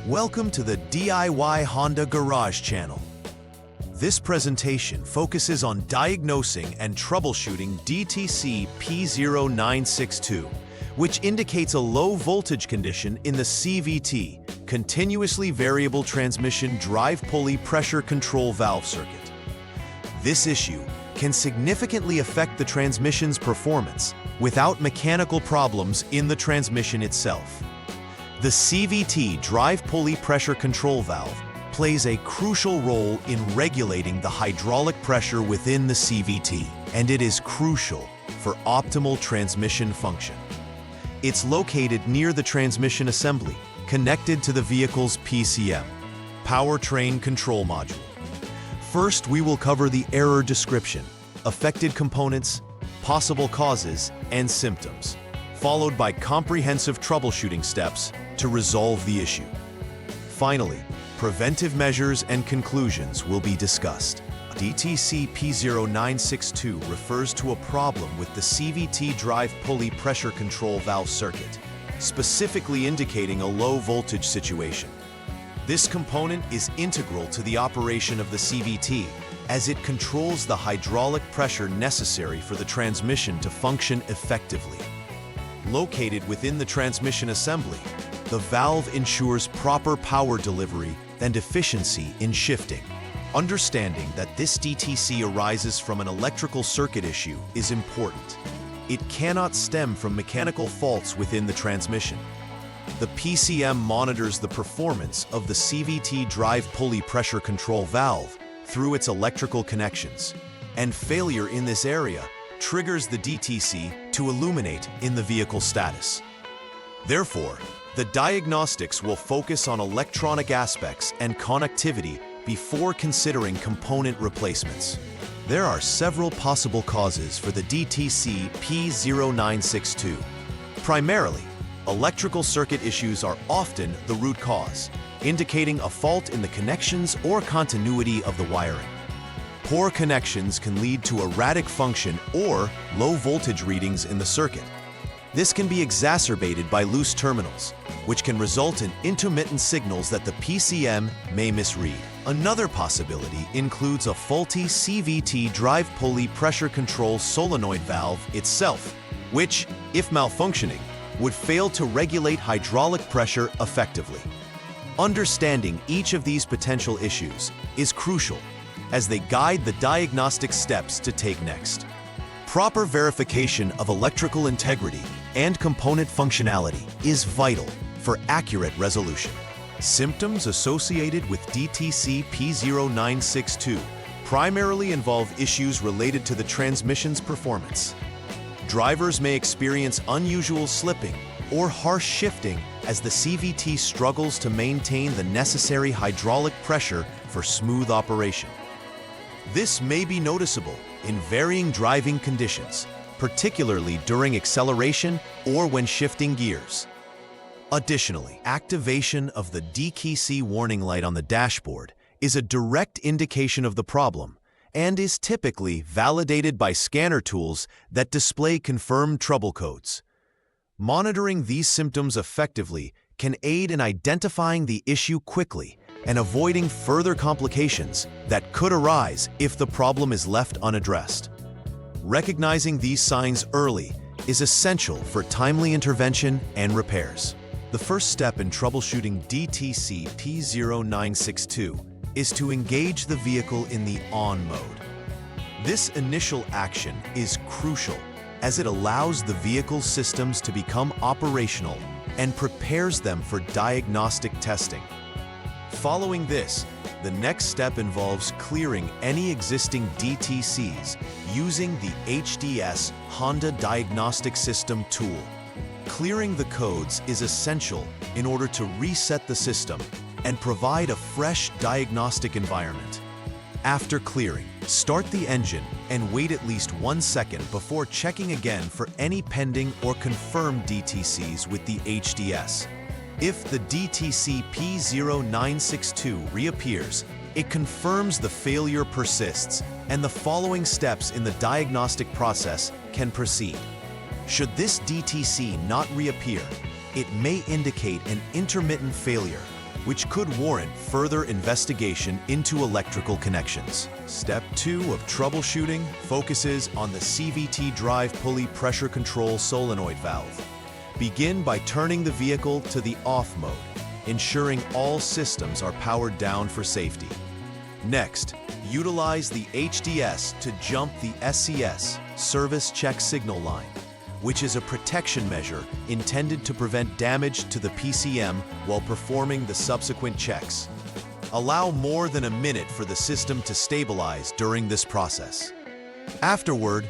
Welcome to the DIY Honda Garage channel. This presentation focuses on diagnosing and troubleshooting DTC P0962, which indicates a low voltage condition in the CVT, continuously variable transmission drive pulley pressure control valve circuit. This issue can significantly affect the transmission's performance without mechanical problems in the transmission itself. The CVT drive pulley pressure control valve plays a crucial role in regulating the hydraulic pressure within the CVT, and it is crucial for optimal transmission function. It's located near the transmission assembly, connected to the vehicle's PCM, powertrain control module. First, we will cover the error description, affected components, possible causes, and symptoms, followed by comprehensive troubleshooting steps to resolve the issue. Finally, preventive measures and conclusions will be discussed. DTC P0962 refers to a problem with the CVT drive pulley pressure control valve circuit, specifically indicating a low voltage situation. This component is integral to the operation of the CVT, as it controls the hydraulic pressure necessary for the transmission to function effectively. Located within the transmission assembly, the valve ensures proper power delivery and efficiency in shifting. Understanding that this DTC arises from an electrical circuit issue is important. It cannot stem from mechanical faults within the transmission. The PCM monitors the performance of the CVT drive pulley pressure control valve through its electrical connections, and failure in this area triggers the DTC to illuminate in the vehicle status. Therefore, the diagnostics will focus on electronic aspects and connectivity before considering component replacements. There are several possible causes for the DTC P0962. Primarily, electrical circuit issues are often the root cause, indicating a fault in the connections or continuity of the wiring. Poor connections can lead to erratic function or low voltage readings in the circuit. This can be exacerbated by loose terminals, which can result in intermittent signals that the PCM may misread. Another possibility includes a faulty CVT drive pulley pressure control solenoid valve itself, which, if malfunctioning, would fail to regulate hydraulic pressure effectively. Understanding each of these potential issues is crucial as they guide the diagnostic steps to take next. Proper verification of electrical integrity and component functionality is vital for accurate resolution. Symptoms associated with DTC P0962 primarily involve issues related to the transmission's performance. Drivers may experience unusual slipping or harsh shifting as the CVT struggles to maintain the necessary hydraulic pressure for smooth operation. This may be noticeable in varying driving conditions, particularly during acceleration or when shifting gears. Additionally, activation of the DTC warning light on the dashboard is a direct indication of the problem and is typically validated by scanner tools that display confirmed trouble codes. Monitoring these symptoms effectively can aid in identifying the issue quickly and avoiding further complications that could arise if the problem is left unaddressed. Recognizing these signs early is essential for timely intervention and repairs. The first step in troubleshooting DTC P0962 is to engage the vehicle in the on mode. This initial action is crucial as it allows the vehicle's systems to become operational and prepares them for diagnostic testing. Following this, the next step involves clearing any existing DTCs using the HDS Honda Diagnostic System tool. Clearing the codes is essential in order to reset the system and provide a fresh diagnostic environment. After clearing, start the engine and wait at least 1 second before checking again for any pending or confirmed DTCs with the HDS. If the DTC P0962 reappears, it confirms the failure persists and the following steps in the diagnostic process can proceed. Should this DTC not reappear, it may indicate an intermittent failure which could warrant further investigation into electrical connections. Step 2 of troubleshooting focuses on the CVT drive pulley pressure control solenoid valve. Begin by turning the vehicle to the off mode, ensuring all systems are powered down for safety. Next, utilize the HDS to jump the SCS, service check signal line, which is a protection measure intended to prevent damage to the PCM while performing the subsequent checks. Allow more than a minute for the system to stabilize during this process. Afterward,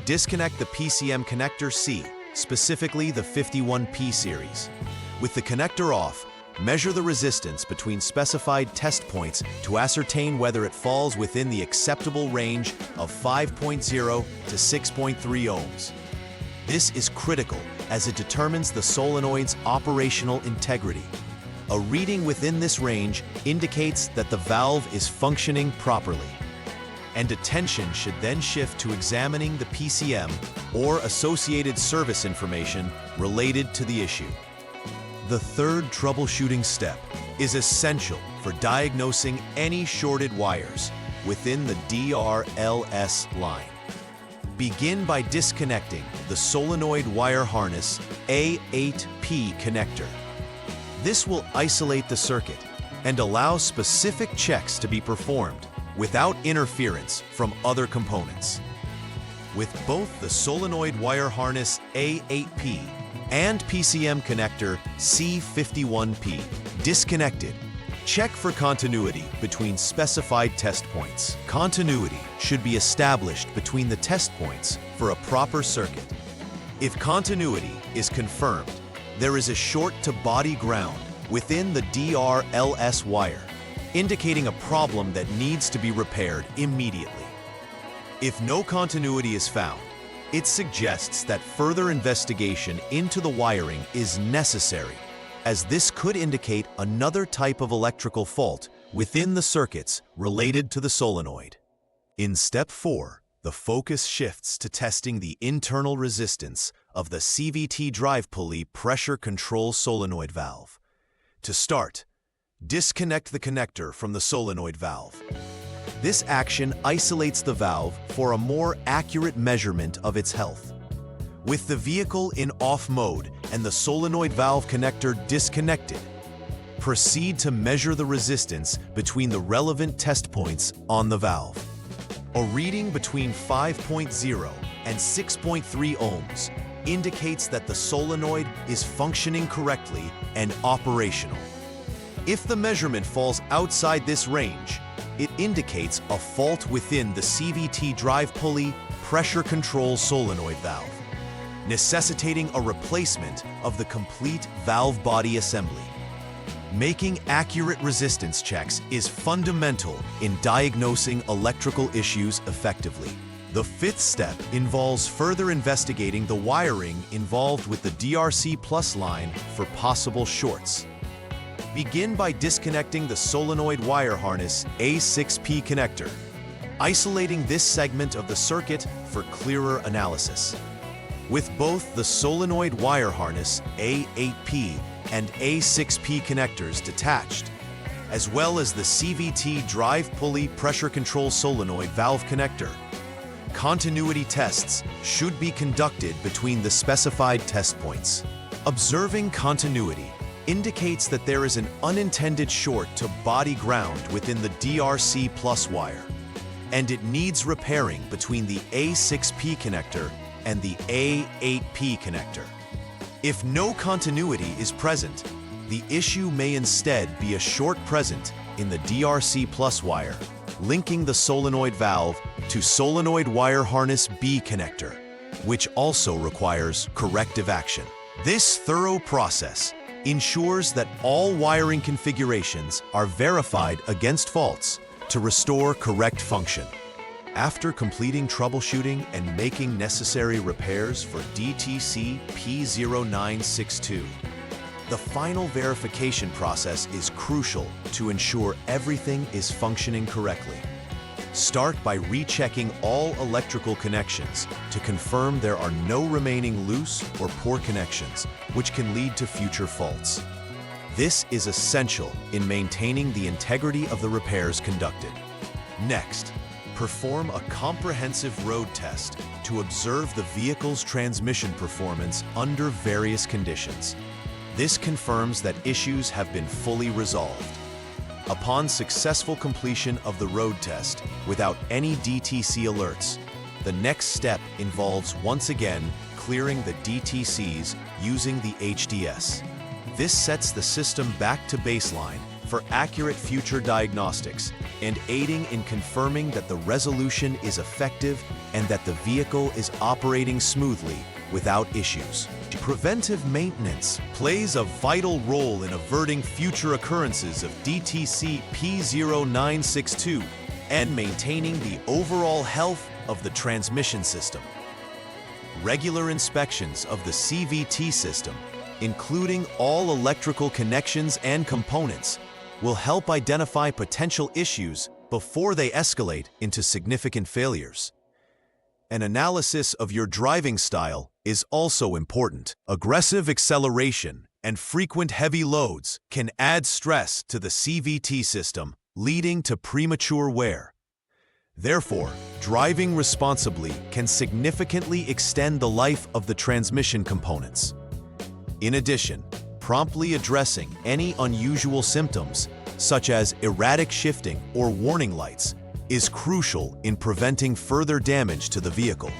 disconnect the PCM connector C, specifically the 51P series. With the connector off, measure the resistance between specified test points to ascertain whether it falls within the acceptable range of 5.0 to 6.3 ohms. This is critical as it determines the solenoid's operational integrity. A reading within this range indicates that the valve is functioning properly, and attention should then shift to examining the PCM or associated service information related to the issue. The third troubleshooting step is essential for diagnosing any shorted wires within the DRLS line. Begin by disconnecting the solenoid wire harness A8P connector. This will isolate the circuit and allow specific checks to be performed without interference from other components. With both the solenoid wire harness A8P and PCM connector C51P disconnected, check for continuity between specified test points. Continuity should be established between the test points for a proper circuit. If continuity is confirmed, there is a short to body ground within the DRLS wire, indicating a problem that needs to be repaired immediately. If no continuity is found, it suggests that further investigation into the wiring is necessary, as this could indicate another type of electrical fault within the circuits related to the solenoid. In Step 4, the focus shifts to testing the internal resistance of the CVT drive pulley pressure control solenoid valve. To start, disconnect the connector from the solenoid valve. This action isolates the valve for a more accurate measurement of its health. With the vehicle in off mode and the solenoid valve connector disconnected, proceed to measure the resistance between the relevant test points on the valve. A reading between 5.0 and 6.3 ohms indicates that the solenoid is functioning correctly and operational. If the measurement falls outside this range, it indicates a fault within the CVT drive pulley pressure control solenoid valve, necessitating a replacement of the complete valve body assembly. Making accurate resistance checks is fundamental in diagnosing electrical issues effectively. The fifth step involves further investigating the wiring involved with the DRC Plus line for possible shorts. Begin by disconnecting the solenoid wire harness A6P connector, isolating this segment of the circuit for clearer analysis. With both the solenoid wire harness A8P and A6P connectors detached, as well as the CVT drive pulley pressure control solenoid valve connector, continuity tests should be conducted between the specified test points. Observing continuity indicates that there is an unintended short to body ground within the DRC Plus wire, and it needs repairing between the A6P connector and the A8P connector. If no continuity is present, the issue may instead be a short present in the DRC Plus wire, linking the solenoid valve to solenoid wire harness B connector, which also requires corrective action. This thorough process ensures that all wiring configurations are verified against faults to restore correct function. After completing troubleshooting and making necessary repairs for DTC P0962, the final verification process is crucial to ensure everything is functioning correctly. Start by rechecking all electrical connections to confirm there are no remaining loose or poor connections, which can lead to future faults. This is essential in maintaining the integrity of the repairs conducted. Next, perform a comprehensive road test to observe the vehicle's transmission performance under various conditions. This confirms that issues have been fully resolved. Upon successful completion of the road test without any DTC alerts, the next step involves once again clearing the DTCs using the HDS. This sets the system back to baseline for accurate future diagnostics and aiding in confirming that the resolution is effective and that the vehicle is operating smoothly without issues. Preventive maintenance plays a vital role in averting future occurrences of DTC P0962 and maintaining the overall health of the transmission system. Regular inspections of the CVT system, including all electrical connections and components, will help identify potential issues before they escalate into significant failures. An analysis of your driving style is also important. Aggressive acceleration and frequent heavy loads can add stress to the CVT system, leading to premature wear. Therefore, driving responsibly can significantly extend the life of the transmission components. In addition, promptly addressing any unusual symptoms, such as erratic shifting or warning lights, is crucial in preventing further damage to the vehicle.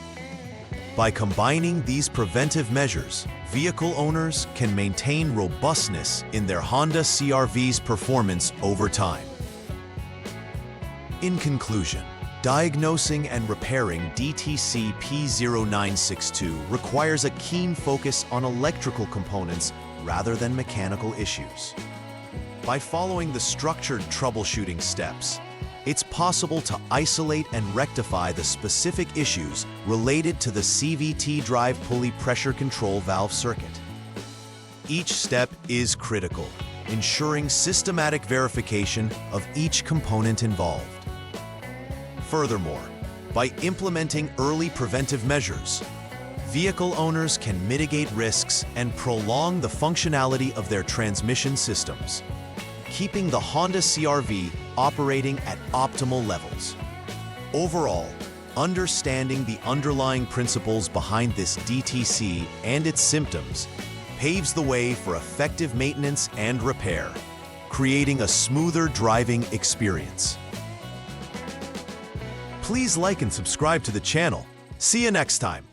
By combining these preventive measures, vehicle owners can maintain robustness in their Honda CRV's performance over time. In conclusion, diagnosing and repairing DTC P0962 requires a keen focus on electrical components rather than mechanical issues. By following the structured troubleshooting steps, it's possible to isolate and rectify the specific issues related to the CVT drive pulley pressure control valve circuit. Each step is critical, ensuring systematic verification of each component involved. Furthermore, by implementing early preventive measures, vehicle owners can mitigate risks and prolong the functionality of their transmission systems, keeping the Honda CRV operating at optimal levels. Overall, understanding the underlying principles behind this DTC and its symptoms paves the way for effective maintenance and repair, creating a smoother driving experience. Please like and subscribe to the channel. See you next time.